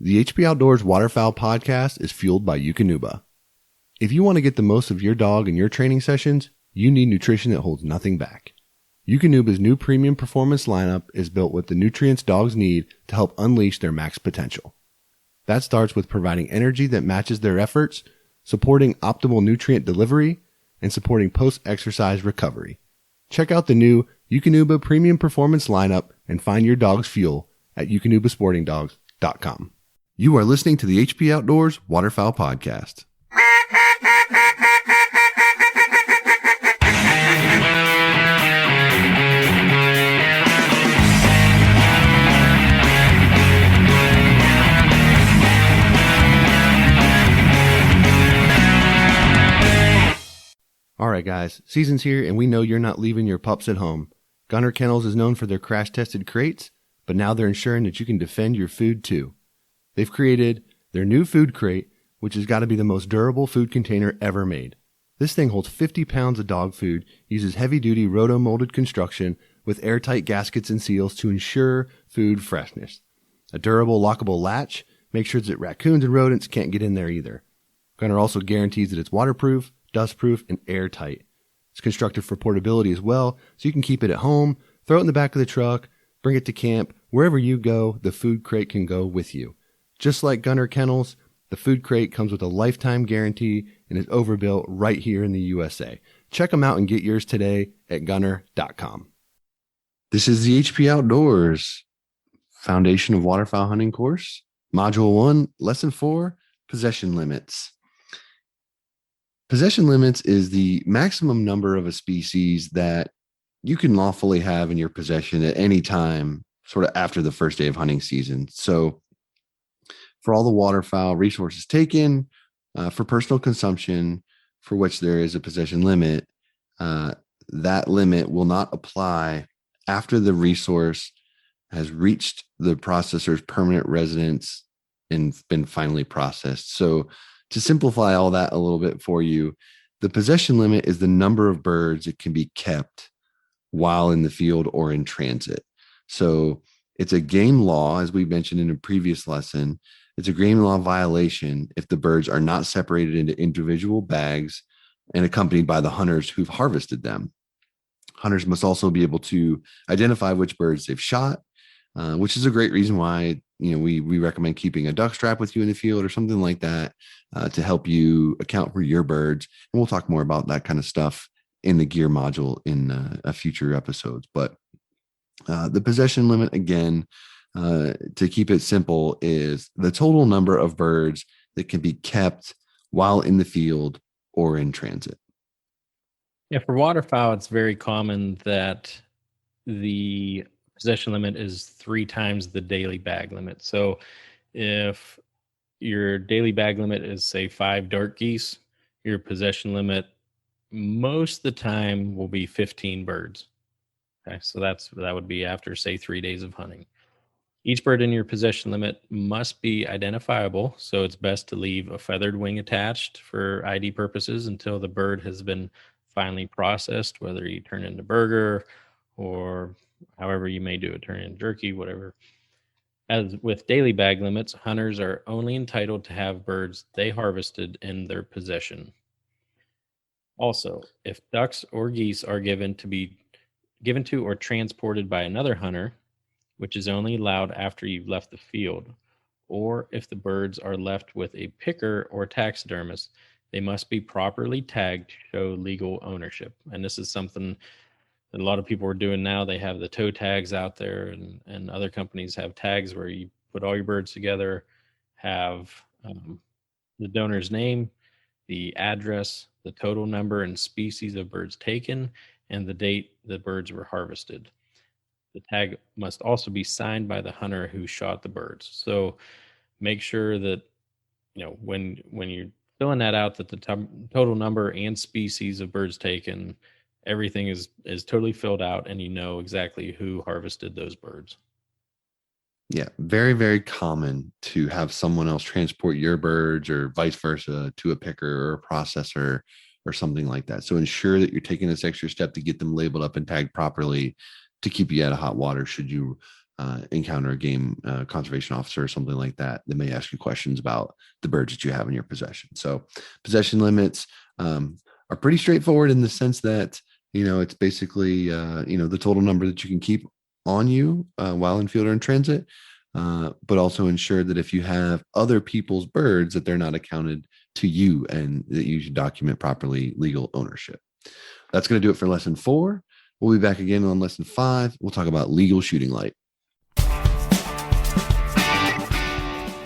The HP Outdoors Waterfowl podcast is fueled by Eukanuba. If you want to get the most of your dog in your training sessions, you need nutrition that holds nothing back. Eukanuba's new premium performance lineup is built with the nutrients dogs need to help unleash their max potential. That starts with providing energy that matches their efforts, supporting optimal nutrient delivery, and supporting post-exercise recovery. Check out the new Eukanuba premium performance lineup and find your dog's fuel at eukanubasportingdogs.com. You are listening to the HP Outdoors Waterfowl Podcast. All right, guys, season's here, and we know you're not leaving your pups at home. Gunner Kennels is known for their crash-tested crates, but now they're ensuring that you can defend your food too. They've created their new food crate, which has got to be the most durable food container ever made. This thing holds 50 pounds of dog food, uses heavy-duty roto-molded construction with airtight gaskets and seals to ensure food freshness. A durable, lockable latch makes sure that raccoons and rodents can't get in there either. Gunner also guarantees that it's waterproof, dustproof, and airtight. It's constructed for portability as well, so you can keep it at home, throw it in the back of the truck, bring it to camp. Wherever you go, the food crate can go with you. Just like Gunner Kennels, the food crate comes with a lifetime guarantee and is overbuilt right here in the USA. Check them out and get yours today at gunner.com. This is the HP Outdoors Foundation of Waterfowl Hunting course, Module 1, Lesson 4, Possession Limits. Possession limits is the maximum number of a species that you can lawfully have in your possession at any time, sort of after the first day of hunting season. So for all the waterfowl resources taken for personal consumption, for which there is a possession limit, that limit will not apply after the resource has reached the processor's permanent residence and been finally processed. So to simplify all that a little bit for you, the possession limit is the number of birds that can be kept while in the field or in transit. So it's a game law, as we mentioned in a previous lesson. It's a game law violation if the birds are not separated into individual bags and accompanied by the hunters who've harvested them. Hunters must also be able to identify which birds they've shot, which is a great reason why we recommend keeping a duck strap with you in the field or something like that to help you account for your birds. And we'll talk more about that kind of stuff in the gear module in a future episodes. But the possession limit, again, to keep it simple, is the total number of birds that can be kept while in the field or in transit. Yeah, for waterfowl, it's very common that the possession limit is 3 times the daily bag limit. So if your daily bag limit is, say, 5 dark geese, your possession limit most of the time will be 15 birds. Okay, so that would be after, say, 3 days of hunting. Each bird in your possession limit must be identifiable, so it's best to leave a feathered wing attached for ID purposes until the bird has been finally processed, whether you turn it into burger or however you may do it, turn it into jerky, whatever. As with daily bag limits, hunters are only entitled to have birds they harvested in their possession. Also, if ducks or geese are given to or transported by another hunter, which is only allowed after you've left the field, or if the birds are left with a picker or taxidermist, they must be properly tagged to show legal ownership. And this is something that a lot of people are doing now. They have the toe tags out there, and other companies have tags where you put all your birds together, have the donor's name, the address, the total number and species of birds taken, and the date the birds were harvested. The tag must also be signed by the hunter who shot the birds. So make sure that, when you're filling that out, that the total number and species of birds taken, everything is totally filled out, and you know exactly who harvested those birds. Yeah, very, very common to have someone else transport your birds or vice versa to a picker or a processor or something like that. So ensure that you're taking this extra step to get them labeled up and tagged properly to keep you out of hot water should you encounter a game conservation officer or something like that, they may ask you questions about the birds that you have in your possession. So possession limits are pretty straightforward in the sense that, it's basically, the total number that you can keep on you while in field or in transit, but also ensure that if you have other people's birds, that they're not accounted to you and that you should document properly legal ownership. That's going to do it for lesson 4. We'll be back again on lesson 5. We'll talk about legal shooting light.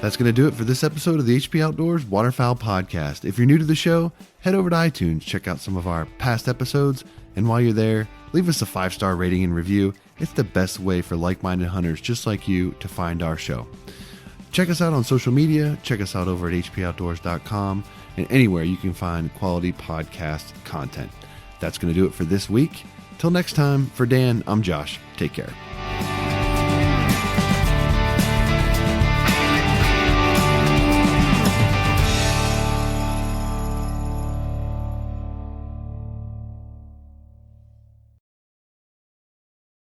That's going to do it for this episode of the HP Outdoors Waterfowl Podcast. If you're new to the show, head over to iTunes, check out some of our past episodes, and while you're there, leave us a 5-star rating and review. It's the best way for like-minded hunters just like you to find our show. Check us out on social media. Check us out over at hpoutdoors.com and anywhere you can find quality podcast content. That's going to do it for this week. Till next time, for Dan, I'm Josh. Take care.